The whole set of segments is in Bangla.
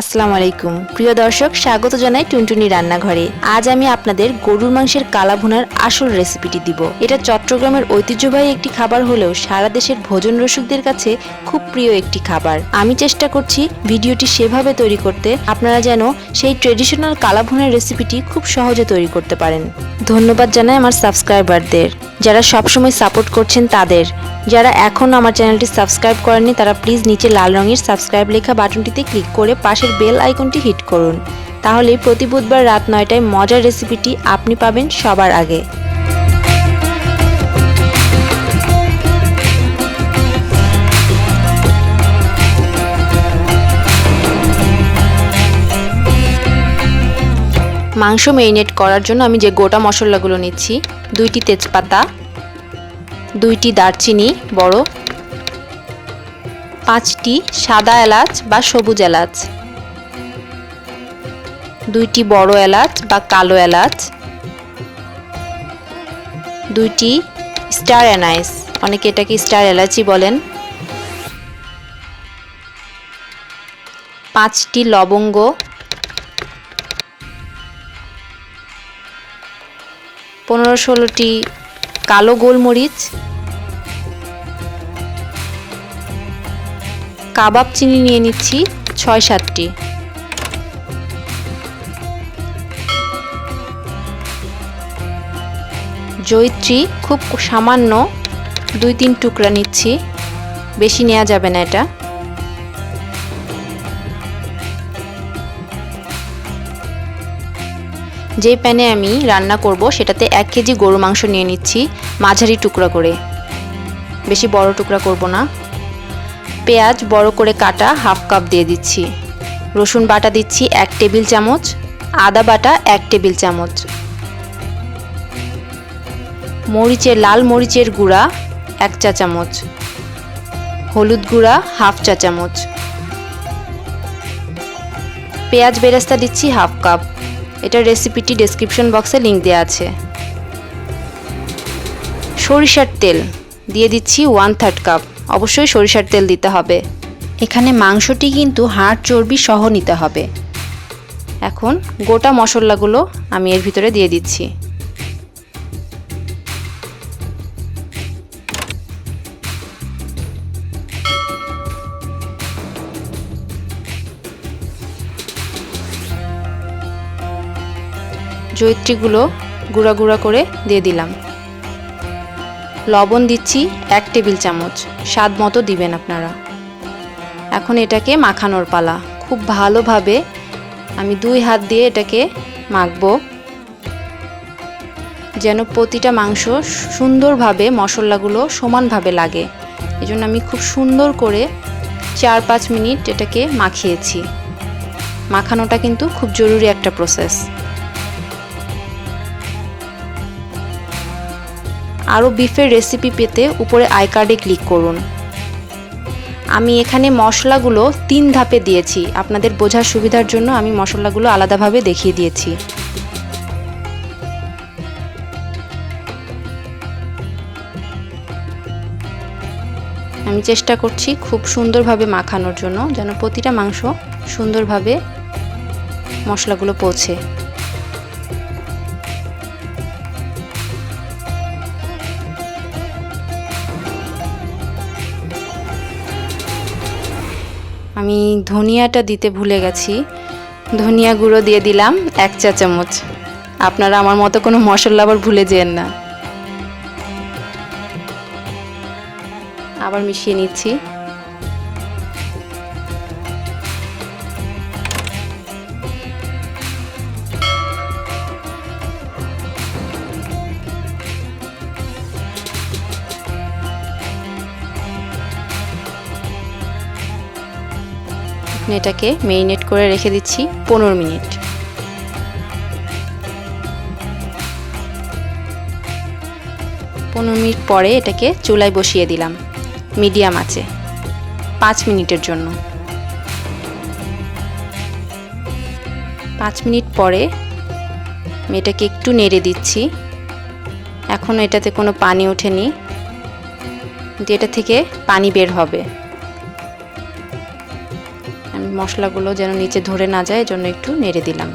আসসালামু আলাইকুম প্রিয় দর্শক, স্বাগত জানাই টুনটুনি রান্নাঘরে। আজ আমি আপনাদের গরুর মাংসের কালা ভুনার আসল রেসিপিটি দিব। এটা চট্টগ্রামের ঐতিহ্যবাহী একটি খাবার হলেও সারা দেশের ভোজন রসিকদের কাছে খুব প্রিয় একটি খাবার। আমি চেষ্টা করছি ভিডিওটি সেভাবে তৈরি করতে আপনারা যেন সেই ট্রেডিশনাল কালা ভুনার রেসিপিটি খুব সহজে তৈরি করতে পারেন। ধন্যবাদ জানাই আমার সাবস্ক্রাইবারদের, যারা সবসময় সাপোর্ট করছেন তাদের। যারা এখনও আমার চ্যানেলটি সাবস্ক্রাইব করেননি তারা প্লিজ নিচে লাল রঙের সাবস্ক্রাইব লেখা বাটনটিতে ক্লিক করে পাশের বেল আইকনটি হিট করুন। তাহলে প্রতি বুধবার রাত 9টায় মজার রেসিপিটি আপনি পাবেন সবার আগে। মাংস ম্যারিনেট করার জন্য আমি যে গোটা মশলাগুলো নিচ্ছি: 2টি তেজপাতা, 2টি দারচিনি বড়, 5টি সাদা এলাচ বা সবুজ এলাচ, 2টি বড় এলাচ বা কালো এলাচ, 2টি স্টার অ্যানাইস, অনেকে এটাকে স্টার এলাচি বলেন, 5টি লবঙ্গ, 15-16টি কালো গোলমরিচ, কাবাব চিনি নিয়ে নিচ্ছি 6-7টি, জয়িত্রী খুব সামান্য 2-3 টুকরা নিচ্ছি, বেশি নেওয়া যাবে না এটা। যে প্যানে আমি রান্না করব সেটাতে 1 কেজি গরু মাংস নিয়ে নিচ্ছি, মাঝারি টুকরা করে, বেশি বড় টুকরা করব না। পেঁয়াজ বড় করে কাটা হাফ কাপ দিয়ে দিচ্ছি, রসুন বাটা দিচ্ছি 1 টেবিল চামচ, আদা বাটা 1 টেবিল চামচ, লাল মরিচের গুঁড়া 1 চা চামচ, হলুদ গুঁড়া হাফ চা চামচ, পেঁয়াজ বেরেস্তা দিচ্ছি হাফ কাপ। এটার রেসিপিটি ডেসক্রিপশন বক্সে লিংক দেওয়া আছে। সরিষার তেল দিয়ে দিচ্ছি 1/3 কাপ, অবশ্যই সরিষার তেল দিতে হবে। এখানে মাংসটি কিন্তু হাড় চর্বি সহ নিতে হবে। এখন গোটা মশলাগুলো আমি এর ভিতরে দিয়ে দিচ্ছি। জয়িত্রীগুলো গুঁড়া গুঁড়া করে দিয়ে দিলাম। লবণ দিচ্ছি 1 টেবিল চামচ, স্বাদ মতো দিবেন আপনারা। এখন এটাকে মাখানোর পালা। খুব ভালোভাবে আমি 2 হাত দিয়ে এটাকে মাখবো, যেন প্রতিটা মাংস সুন্দরভাবে মশলাগুলো সমানভাবে লাগে। এজন্য আমি খুব সুন্দর করে 4-5 মিনিট এটাকে মাখিয়েছি। মাখানোটা কিন্তু খুব জরুরি একটা প্রসেস। আরও বিফের রেসিপি পেতে উপরে আই কার্ডে ক্লিক করুন। আমি এখানে মশলাগুলো 3 ধাপে দিয়েছি, আপনাদের বোঝার সুবিধার জন্য আমি মশলাগুলো আলাদাভাবে দেখিয়ে দিয়েছি। আমি চেষ্টা করছি খুব সুন্দরভাবে মাখানোর জন্য, যেন প্রতিটা মাংস সুন্দরভাবে মশলাগুলো পৌঁছে। আমি ধনিয়াটা দিতে ভুলে গেছি, ধনিয়া গুঁড়ো দিয়ে দিলাম 1 চা চামচ। আপনারা আমার মতো কোনো মশলা আবার ভুলে যেন না। আবার মিশিয়ে নিচ্ছি। এটাকে ম্যারিনেট করে রেখে দিচ্ছি 15 মিনিট। 15 মিনিট পরে এটাকে চুলায় বসিয়ে দিলাম মিডিয়াম আঁচে 5 মিনিটের জন্য। 5 মিনিট পরে আমি এটাকে একটু নেড়ে দিচ্ছি। এখনও এটাতে কোনো পানি ওঠেনি, কিন্তু এটা থেকে পানি বের হবে। মশলাগুলো যেন নিচে ধরে না যায় এজন্য একটু নেড়ে দিলাম।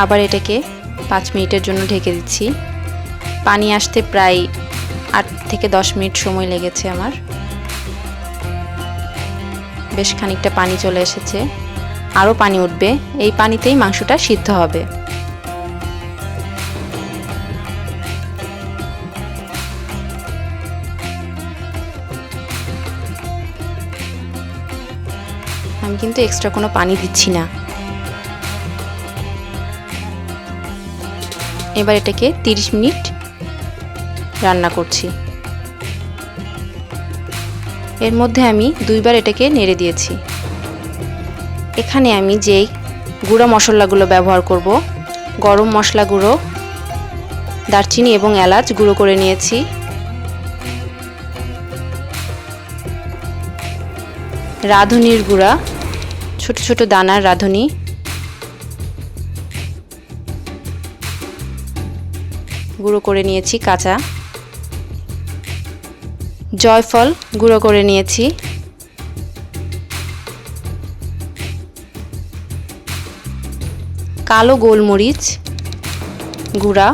আবার এটাকে 5 মিনিটের জন্য ঢেকে দিচ্ছি। পানি আসতে প্রায় 8 থেকে 10 মিনিট সময় লেগেছে আমার। বেশ খানিকটা পানি চলে এসেছে, আরও পানি উঠবে। এই পানিতেই মাংসটা সিদ্ধ হবে। আমি কিন্তু এক্সট্রা কোনো পানি দিচ্ছি না। এবার এটাকে 30 মিনিট রান্না করছি। এর মধ্যে আমি 2 বার এটাকে নেড়ে দিয়েছি। এখানে আমি যেই গুঁড়া মশলাগুলো ব্যবহার করব, গরম মশলা গুঁড়ো, দারচিনি এবং এলাচ গুঁড়ো করে নিয়েছি, রাঁধুনির গুঁড়া, ছোট ছোট দানার রাঁধুনি, গুঁড়ো করে নিয়েছি কাঁচা, জয়ফল গুঁড়ো করে নিয়েছি, কালো গোলমরিচ গুঁড়া,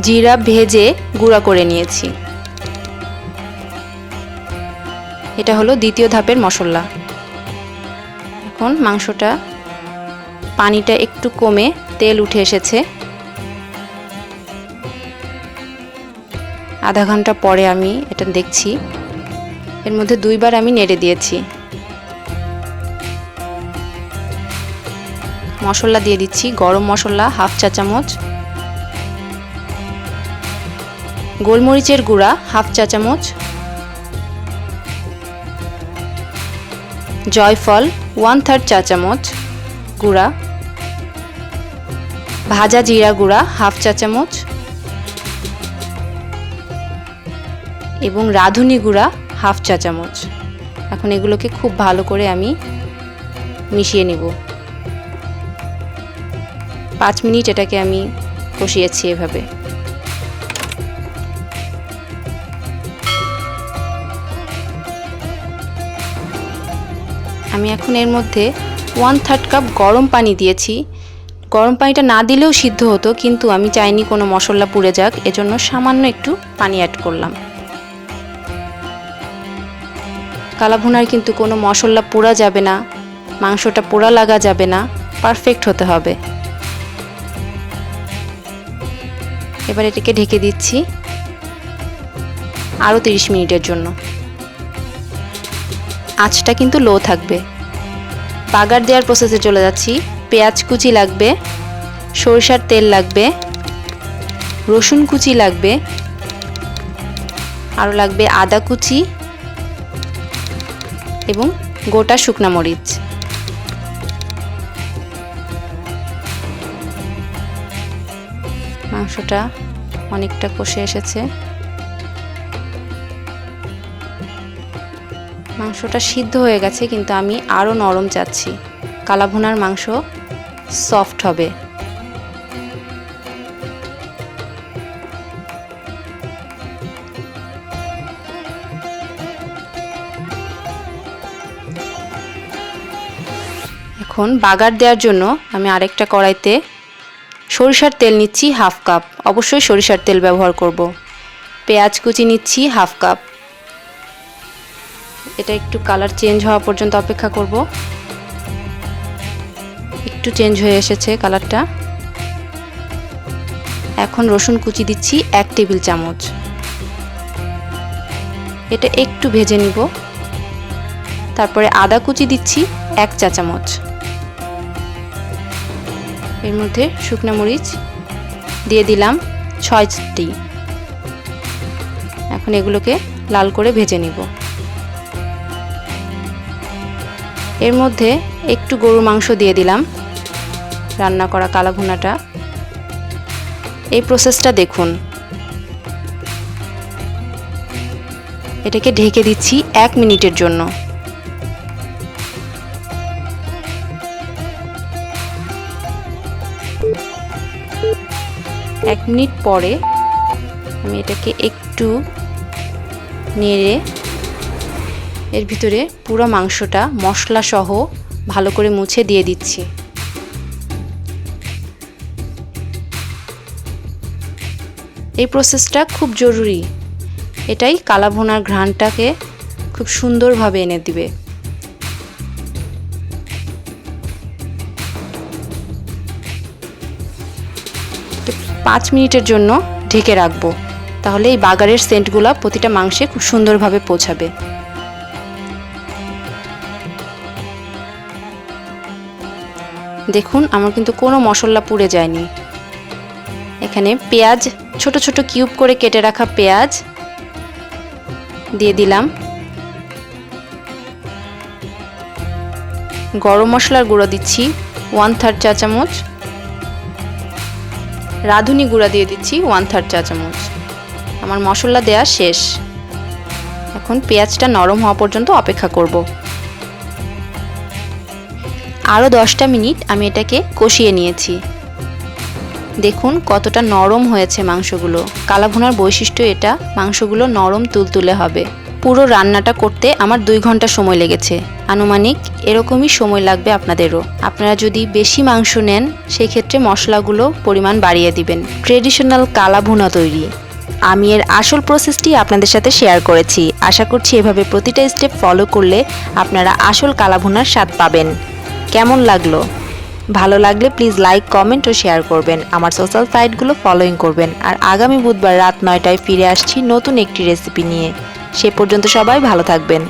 জিরা ভেজে গুঁড়া করে নিয়েছি। এটা হলো দ্বিতীয় ধাপের মশলা। এখন মাংসটা পানিটা একটু কমে তেল উঠে এসেছে। আধা ঘন্টা পরে আমি এটা দেখছি। এর মধ্যে 2 বার আমি নেড়ে দিয়েছি। মশলা দিয়ে দিচ্ছি। গরম মশলা হাফ চা চামচ, গোলমরিচের গুঁড়া হাফ চা চামচ, জয়ফল 1/3 চা চামচ গুঁড়া, ভাজা জিরা গুঁড়া হাফ চা চামচ এবং রাঁধুনি গুঁড়া হাফ চা চামচ। এখন এগুলোকে খুব ভালো করে আমি মিশিয়ে নিব। 5 মিনিট এটাকে আমি কষিয়েছি এভাবে। আমি এখন এর মধ্যে 1/3 কাপ গরম পানি দিয়েছি। গরম পানিটা না দিলেও সিদ্ধ হতো, কিন্তু আমি চাইনি কোনো মশলা পুড়ে যাক, এজন্য সামান্য একটু পানি অ্যাড করলাম। কালা ভুনার কিন্তু কোনো মশলা পোড়া যাবে না, মাংসটা পোড়া লাগা যাবে না, পারফেক্ট হতে হবে। এবার এটাকে ঢেকে দিচ্ছি আরও 30 মিনিটের জন্য। আঁচটা কিন্তু লো থাকবে। বাগার দেওয়ার প্রসেসে চলে যাচ্ছি। পেঁয়াজ কুচি লাগবে, সরিষার তেল লাগবে, রসুন কুচি লাগবে, আরও লাগবে আদা কুচি এবং গোটা শুকনা মরিচ। মাংসটা অনেকটা কষে এসেছে। মাংসটা সিদ্ধ হয়ে গেছে, কিন্তু আমি আরও নরম চাচ্ছি। কালা ভুনার মাংস সফট হবে। এখন বাগার দেওয়ার জন্য আমি আরেকটা কড়াইতে সরিষার তেল নিচ্ছি হাফ কাপ। অবশ্যই সরিষার তেল ব্যবহার করব। পেঁয়াজ কুচি নিচ্ছি হাফ কাপ। এটা একটু কালার চেঞ্জ হওয়া পর্যন্ত অপেক্ষা করব। একটু চেঞ্জ হয়ে এসেছে কালারটা। এখন রসুন কুচি দিচ্ছি 1 টেবিল চামচ। এটা একটু ভেজে নিব। তারপরে আদা কুচি দিচ্ছি 1 চা চামচ। এর মধ্যে শুকনো মরিচ দিয়ে দিলাম 6টি। এখন এগুলোকে লাল করে ভেজে নিব। এর মধ্যে একটু গরুর মাংস দিয়ে দিলাম। রান্না করা কালা ভুনাটা। এই প্রসেসটা দেখুন। এটাকে ঢেকে দিচ্ছি 1 মিনিটের জন্য। 1 মিনিট পরে আমি এটাকে একটু নেড়ে এর ভিতরে পুরো মাংসটা মশলা সহ ভালো করে মুছে দিয়ে দিচ্ছি। এই প্রসেসটা খুব জরুরি, এটাই কালা ভুনার ঘ্রাণটাকে খুব সুন্দরভাবে এনে দিবে। 5 মিনিটের জন্য ঢেকে রাখবো, তাহলে এই বাগারের সেন্টগুলো প্রতিটা মাংসে খুব সুন্দরভাবে পৌঁছাবে। দেখুন আমার কিন্তু কোনো মশলা পুড়ে যায়নি। এখানে পেঁয়াজ ছোট ছোট কিউব করে কেটে রাখা পেঁয়াজ দিয়ে দিলাম। গরম মশলার গুঁড়ো দিচ্ছি 1/3 চা চামচ। রাঁধুনি গুঁড়া দিয়ে দিচ্ছি 1/3 চা চামচ। আমার মশলা দেয়া শেষ। এখন পেঁয়াজটা নরম হওয়া পর্যন্ত অপেক্ষা করব। আরও 10টা মিনিট আমি এটাকে কষিয়ে নিয়েছি। দেখুন কতটা নরম হয়েছে মাংসগুলো। কালা ভুনার বৈশিষ্ট্য এটা, মাংসগুলো নরম তুলতুলে হবে। পুরো রান্নাটা করতে আমার 2 ঘন্টা সময় লেগেছে। আনুমানিক এরকমই সময় লাগবে আপনাদেরও। আপনারা যদি বেশি মাংস নেন সেই ক্ষেত্রে মশলাগুলো পরিমাণ বাড়িয়ে দিবেন। ট্রেডিশনাল কালা ভুনা তৈরি। আমি এর আসল প্রসেসটি আপনাদের সাথে শেয়ার করেছি। আশা করছি এভাবে প্রতিটা স্টেপ ফলো করলে আপনারা আসল কালা ভুনার স্বাদ পাবেন। কেমন লাগলো? ভালো লাগলে প্লিজ লাইক, কমেন্ট ও শেয়ার করবেন। আমার সোশ্যাল সাইটগুলো ফলোইং করবেন। আর আগামী বুধবার রাত 9টায় ফিরে আসছি নতুন একটি রেসিপি নিয়ে। সে পর্যন্ত সবাই ভালো থাকবেন।